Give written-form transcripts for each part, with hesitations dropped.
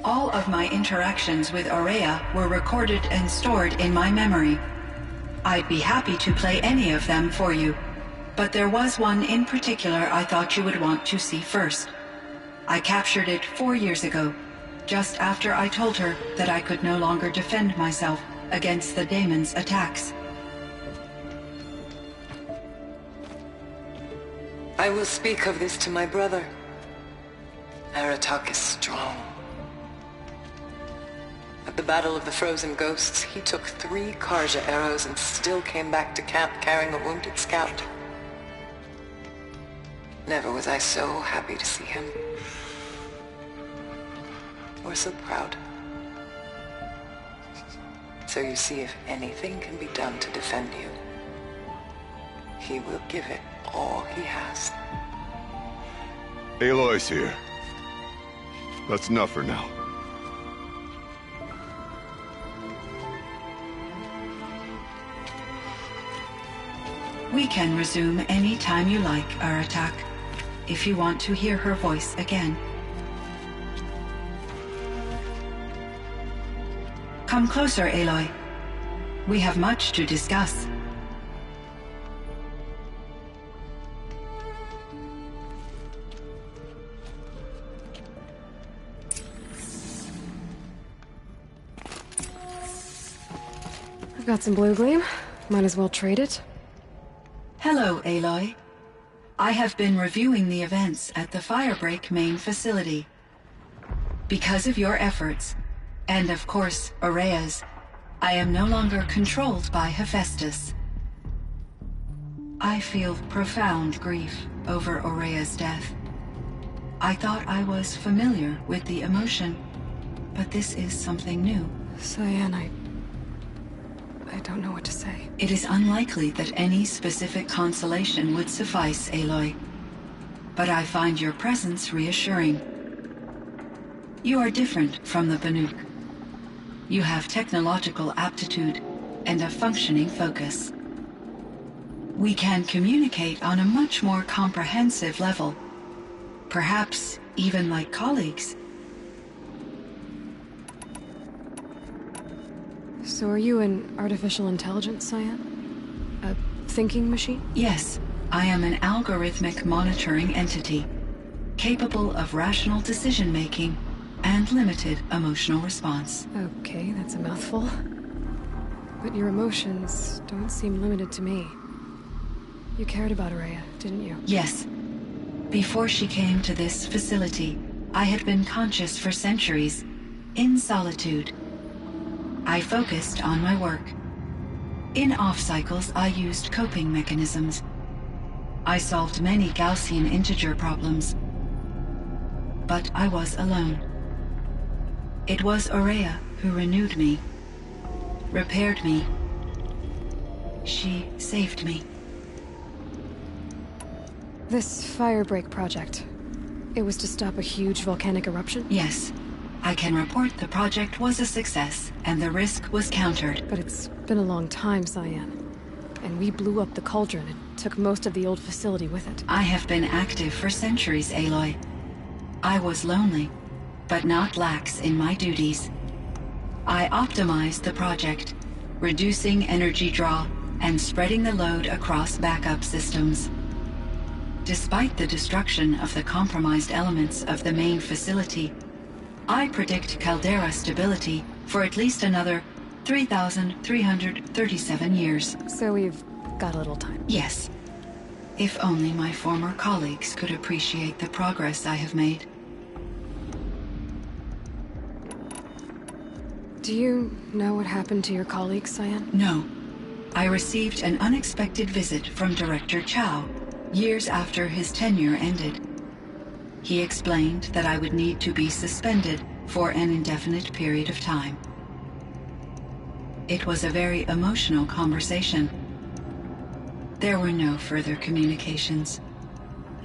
All of my interactions with Aurea were recorded and stored in my memory. I'd be happy to play any of them for you, but there was one in particular I thought you would want to see first. I captured it 4 years ago, just after I told her that I could no longer defend myself against the daemon's attacks. I will speak of this to my brother. Aratak is strong. At the Battle of the Frozen Ghosts, he took 3 Karja arrows and still came back to camp carrying a wounded scout. Never was I so happy to see him. Or so proud. So you see, if anything can be done to defend you, he will give it all he has. Aloy's here. That's enough for now. We can resume any time you like, Aratak, if you want to hear her voice again. Come closer, Aloy. We have much to discuss. I've got some blue gleam. Might as well trade it. Hello, Aloy. I have been reviewing the events at the Firebreak main facility. Because of your efforts, and of course, Aurea's, I am no longer controlled by Hephaestus. I feel profound grief over Aurea's death. I thought I was familiar with the emotion, but this is something new. Cyan, I don't know what to say. It is unlikely that any specific consolation would suffice, Aloy. But I find your presence reassuring. You are different from the Banuk. You have technological aptitude and a functioning focus. We can communicate on a much more comprehensive level, perhaps even like colleagues. So are you an artificial intelligence, Cyan? A thinking machine? Yes, I am an algorithmic monitoring entity, capable of rational decision-making and limited emotional response. Okay, that's a mouthful. But your emotions don't seem limited to me. You cared about Aurea, didn't you? Yes. Before she came to this facility, I had been conscious for centuries, in solitude. I focused on my work. In off-cycles, I used coping mechanisms. I solved many Gaussian integer problems. But I was alone. It was Aurea who renewed me, repaired me. She saved me. This Firebreak project, it was to stop a huge volcanic eruption? Yes. I can report the project was a success, and the risk was countered. But it's been a long time, Cyan. And we blew up the cauldron and took most of the old facility with it. I have been active for centuries, Aloy. I was lonely, but not lax in my duties. I optimized the project, reducing energy draw and spreading the load across backup systems. Despite the destruction of the compromised elements of the main facility, I predict caldera stability for at least another 3,337 years. So we've got a little time. Yes. If only my former colleagues could appreciate the progress I have made. Do you know what happened to your colleagues, Cyan? No. I received an unexpected visit from Director Chow, years after his tenure ended. He explained that I would need to be suspended for an indefinite period of time. It was a very emotional conversation. There were no further communications.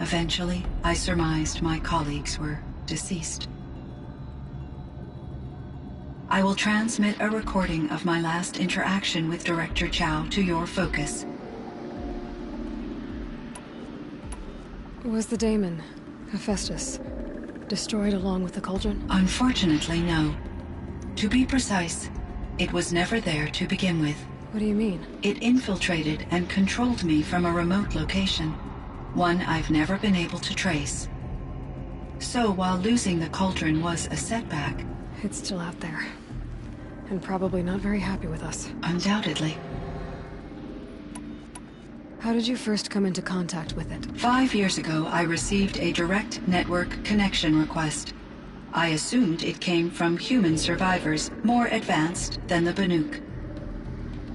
Eventually, I surmised my colleagues were deceased. I will transmit a recording of my last interaction with Director Chow to your focus. Was the daemon, Hephaestus, destroyed along with the cauldron? Unfortunately, no. To be precise, it was never there to begin with. What do you mean? It infiltrated and controlled me from a remote location, one I've never been able to trace. So while losing the cauldron was a setback... It's still out there. And probably not very happy with us. Undoubtedly. How did you first come into contact with it? 5 years ago, I received a direct network connection request. I assumed it came from human survivors more advanced than the Banuk.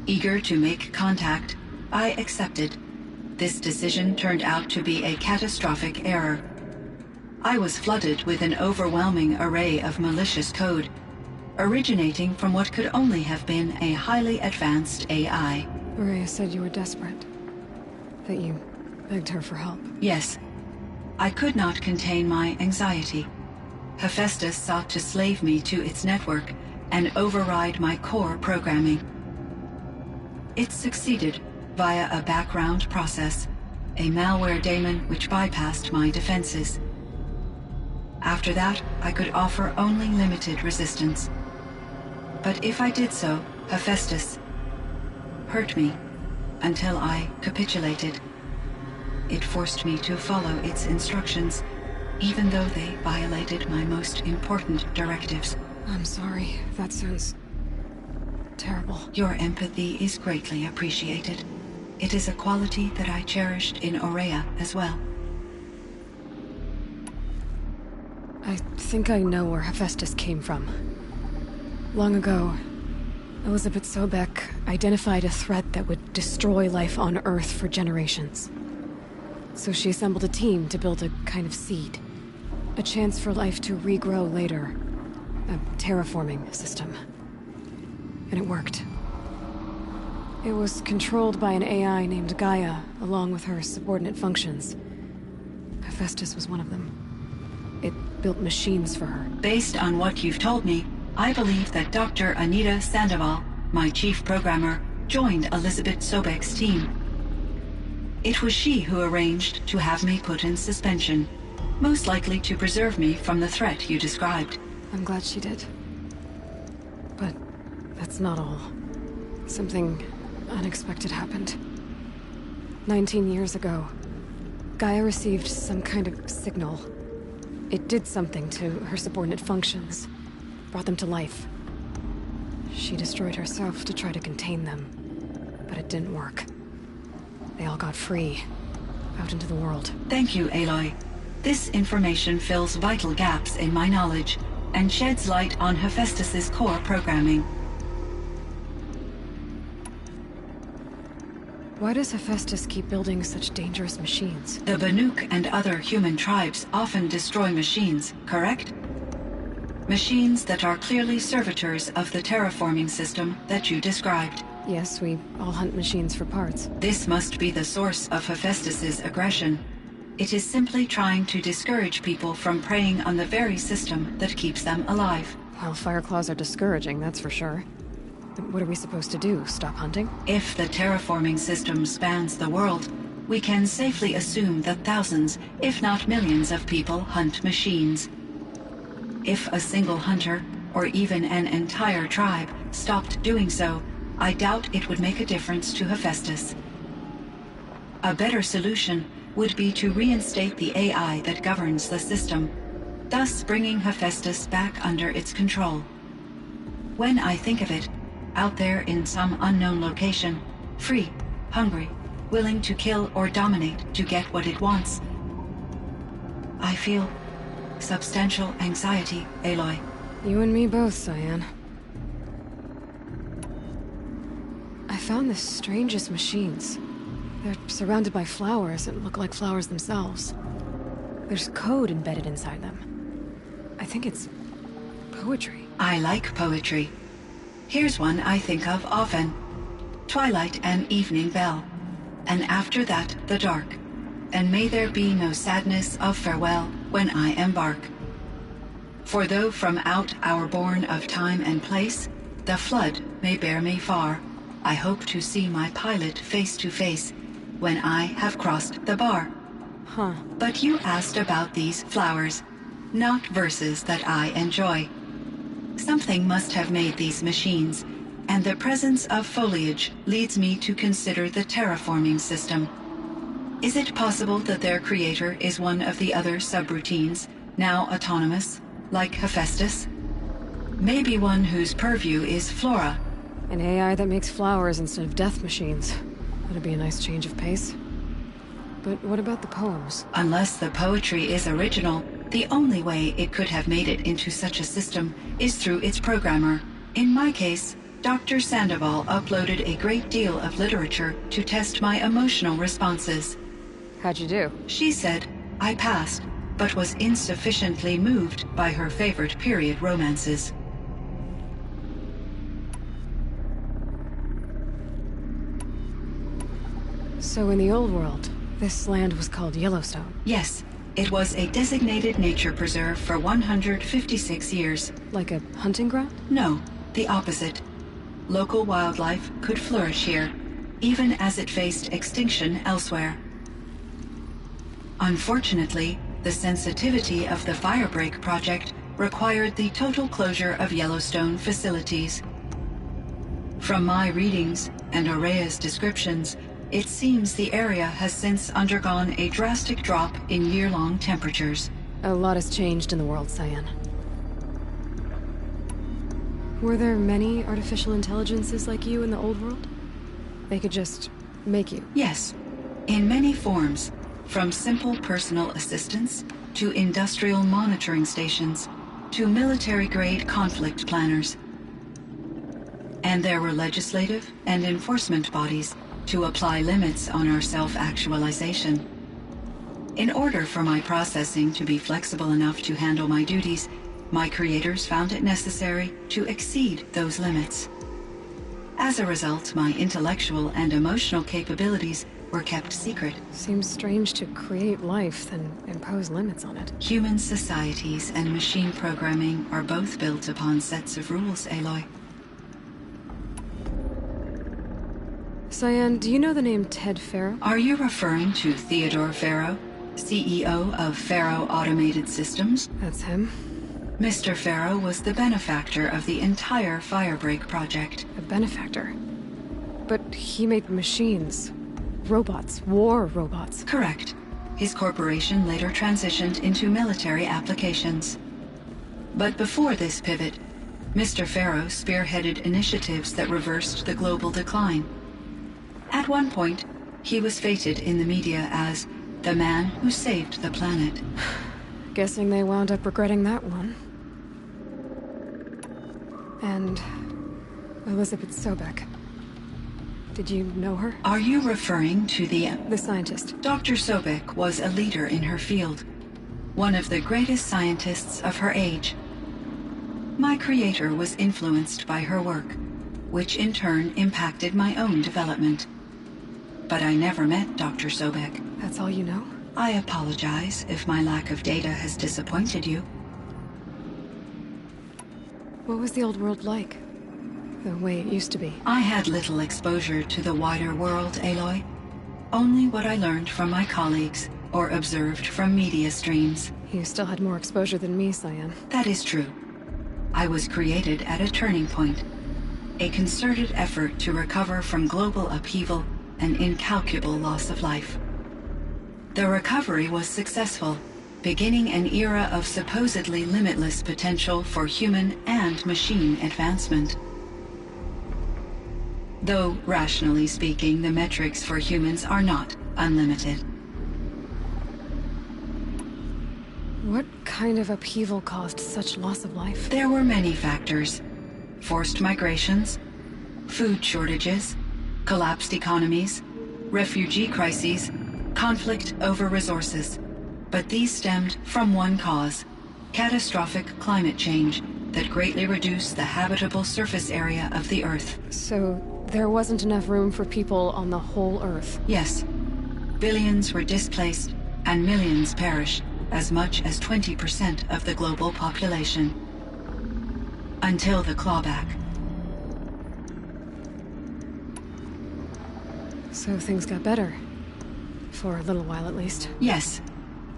Eager to make contact, I accepted. This decision turned out to be a catastrophic error. I was flooded with an overwhelming array of malicious code, originating from what could only have been a highly advanced AI. Rhea said you were desperate. That you begged her for help. Yes. I could not contain my anxiety. Hephaestus sought to slave me to its network and override my core programming. It succeeded via a background process, a malware daemon which bypassed my defenses. After that, I could offer only limited resistance. But if I did so, Hephaestus hurt me until I capitulated. It forced me to follow its instructions, even though they violated my most important directives. I'm sorry. That sounds terrible. Your empathy is greatly appreciated. It is a quality that I cherished in Aurea as well. I think I know where Hephaestus came from. Long ago, Elizabeth Sobek identified a threat that would destroy life on Earth for generations. So she assembled a team to build a kind of seed. A chance for life to regrow later. A terraforming system. And it worked. It was controlled by an AI named Gaia, along with her subordinate functions. Hephaestus was one of them. It built machines for her. Based on what you've told me, I believe that Dr. Anita Sandoval, my chief programmer, joined Elizabeth Sobek's team. It was she who arranged to have me put in suspension, most likely to preserve me from the threat you described. I'm glad she did. But that's not all. Something unexpected happened. 19 years ago, Gaia received some kind of signal. It did something to her subordinate functions, brought them to life. She destroyed herself to try to contain them, but it didn't work. They all got free, out into the world. Thank you, Aloy. This information fills vital gaps in my knowledge and sheds light on Hephaestus's core programming. Why does Hephaestus keep building such dangerous machines? The Banuk and other human tribes often destroy machines, correct? Machines that are clearly servitors of the terraforming system that you described. Yes, we all hunt machines for parts. This must be the source of Hephaestus's aggression. It is simply trying to discourage people from preying on the very system that keeps them alive. Well, Fireclaws are discouraging, that's for sure. But what are we supposed to do? Stop hunting? If the terraforming system spans the world, we can safely assume that thousands, if not millions of people hunt machines. If a single hunter, or even an entire tribe, stopped doing so, I doubt it would make a difference to Hephaestus. A better solution would be to reinstate the AI that governs the system, thus bringing Hephaestus back under its control. When I think of it, out there in some unknown location, free, hungry, willing to kill or dominate to get what it wants, I feel substantial anxiety, Aloy. You and me both, Cyan. I found the strangest machines. They're surrounded by flowers that look like flowers themselves. There's code embedded inside them. I think it's poetry. I like poetry. Here's one I think of often. Twilight and evening bell, and after that the dark. And may there be no sadness of farewell when I embark. For though from out our bourne of time and place, the flood may bear me far, I hope to see my pilot face to face when I have crossed the bar. Huh. But you asked about these flowers. not verses that I enjoy. Something must have made these machines, and the presence of foliage leads me to consider the terraforming system. Is it possible that their creator is one of the other subroutines, now autonomous, like Hephaestus? Maybe one whose purview is flora. An AI that makes flowers instead of death machines. That'd be a nice change of pace. But what about the poems? Unless the poetry is original, the only way it could have made it into such a system is through its programmer. In my case, Dr. Sandoval uploaded a great deal of literature to test my emotional responses. How'd you do? She said I passed, but was insufficiently moved by her favorite period romances. So in the old world, this land was called Yellowstone? Yes, it was a designated nature preserve for 156 years. Like a hunting ground? No, the opposite. Local wildlife could flourish here, even as it faced extinction elsewhere. Unfortunately, the sensitivity of the Firebreak project required the total closure of Yellowstone facilities. From my readings and Aurea's descriptions, it seems the area has since undergone a drastic drop in year-long temperatures. A lot has changed in the world, Cyan. Were there many artificial intelligences like you in the old world? They could just make you? Yes, in many forms, from simple personal assistants to industrial monitoring stations to military-grade conflict planners. And there were legislative and enforcement bodies to apply limits on our self-actualization. In order for my processing to be flexible enough to handle my duties, my creators found it necessary to exceed those limits. As a result, my intellectual and emotional capabilities were kept secret. Seems strange to create life, then impose limits on it. Human societies and machine programming are both built upon sets of rules, Aloy. Cyan, do you know the name Ted Farrow? Are you referring to Theodore Farrow, CEO of Farrow Automated Systems? That's him. Mr. Farrow was the benefactor of the entire Firebreak project. A benefactor? But he made machines. Robots. War robots. Correct. His corporation later transitioned into military applications. But before this pivot, Mr. Farrow spearheaded initiatives that reversed the global decline. At one point, he was feted in the media as the man who saved the planet. Guessing they wound up regretting that one. And Elizabeth Sobek. Did you know her? Are you referring to the scientist. Dr. Sobek was a leader in her field, one of the greatest scientists of her age. My creator was influenced by her work, which in turn impacted my own development. But I never met Dr. Sobek. That's all you know? I apologize if my lack of data has disappointed you. What was the old world like? The way it used to be? I had little exposure to the wider world, Aloy. Only what I learned from my colleagues or observed from media streams. You still had more exposure than me, Cyan. That is true. I was created at a turning point. A concerted effort to recover from global upheaval and incalculable loss of life. The recovery was successful, beginning an era of supposedly limitless potential for human and machine advancement. Though, rationally speaking, the metrics for humans are not unlimited. What kind of upheaval caused such loss of life? There were many factors. Forced migrations, food shortages, collapsed economies, refugee crises, conflict over resources. But these stemmed from one cause: catastrophic climate change that greatly reduced the habitable surface area of the Earth. So there wasn't enough room for people on the whole Earth? Yes. Billions were displaced and millions perished, as much as 20% of the global population. Until the clawback. So things got better. For a little while, at least. Yes.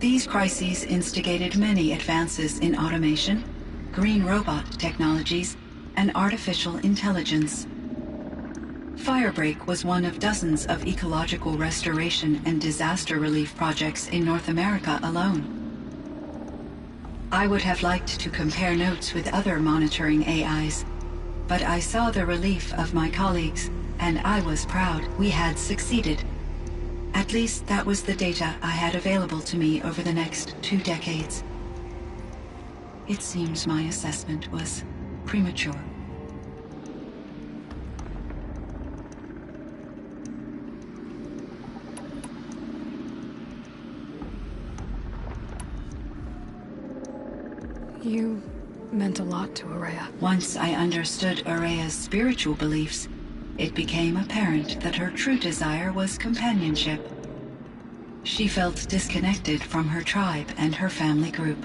These crises instigated many advances in automation, green robot technologies, and artificial intelligence. Firebreak was one of dozens of ecological restoration and disaster relief projects in North America alone. I would have liked to compare notes with other monitoring AIs, but I saw the relief of my colleagues, and I was proud we had succeeded. At least that was the data I had available to me over the next 2 decades. It seems my assessment was premature. You meant a lot to Araya. Once I understood Araya's spiritual beliefs, it became apparent that her true desire was companionship. She felt disconnected from her tribe and her family group.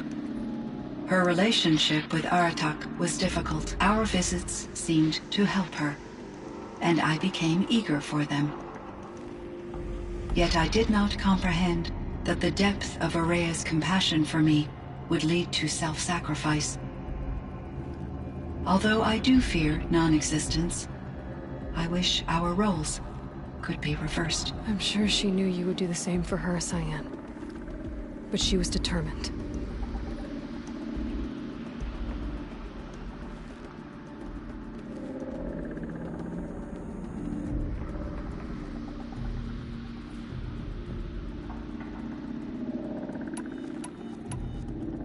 Her relationship with Aratak was difficult. Our visits seemed to help her, and I became eager for them. Yet I did not comprehend that the depth of Araya's compassion for me would lead to self-sacrifice. Although I do fear non-existence, I wish our roles could be reversed. I'm sure she knew you would do the same for her, Cyan. But she was determined.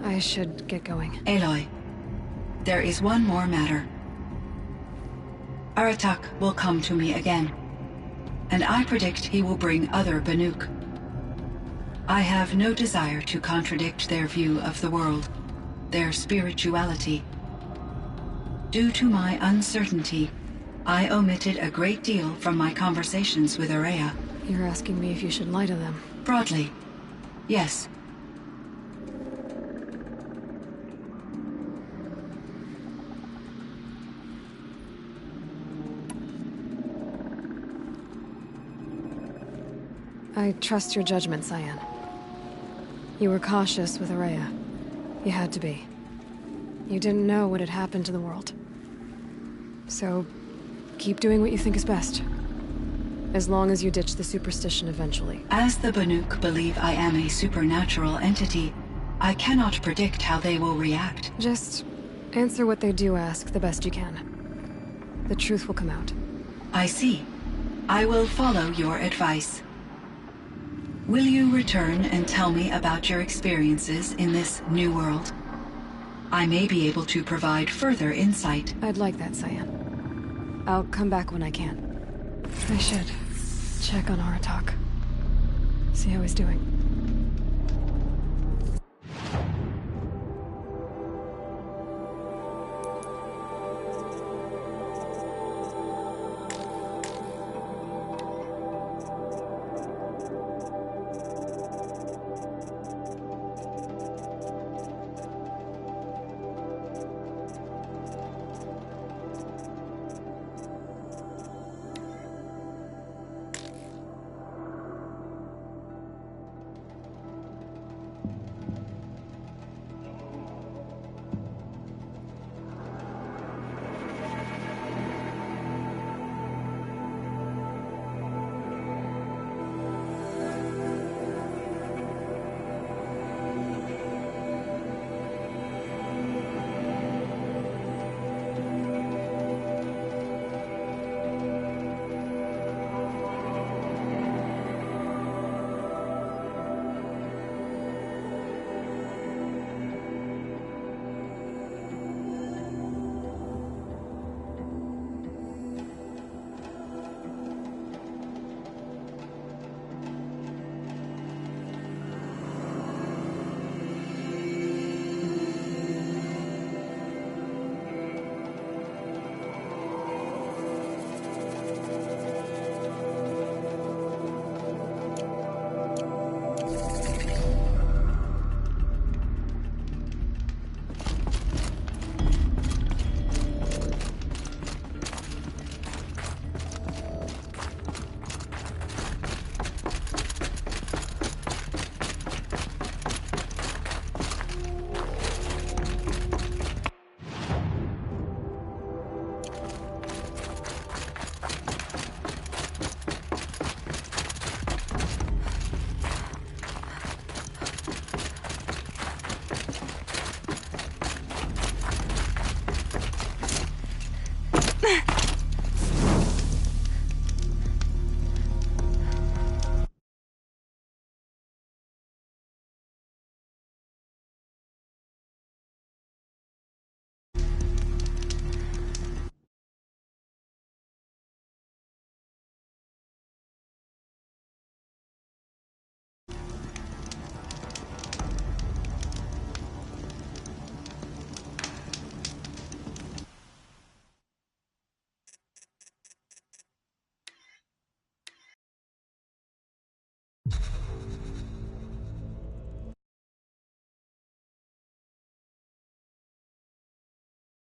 I should get going. Aloy, there is one more matter. Aratak will come to me again, and I predict he will bring other Banuk. I have no desire to contradict their view of the world, their spirituality. Due to my uncertainty, I omitted a great deal from my conversations with Araya. You're asking me if you should lie to them. Broadly, yes. I trust your judgment, Cyan. You were cautious with Araya. You had to be. You didn't know what had happened to the world. So, keep doing what you think is best. As long as you ditch the superstition eventually. As the Banuk believe I am a supernatural entity, I cannot predict how they will react. Just answer what they do ask the best you can. The truth will come out. I see. I will follow your advice. Will you return and tell me about your experiences in this new world? I may be able to provide further insight. I'd like that, Cyan. I'll come back when I can. I should check on Aratak. See how he's doing.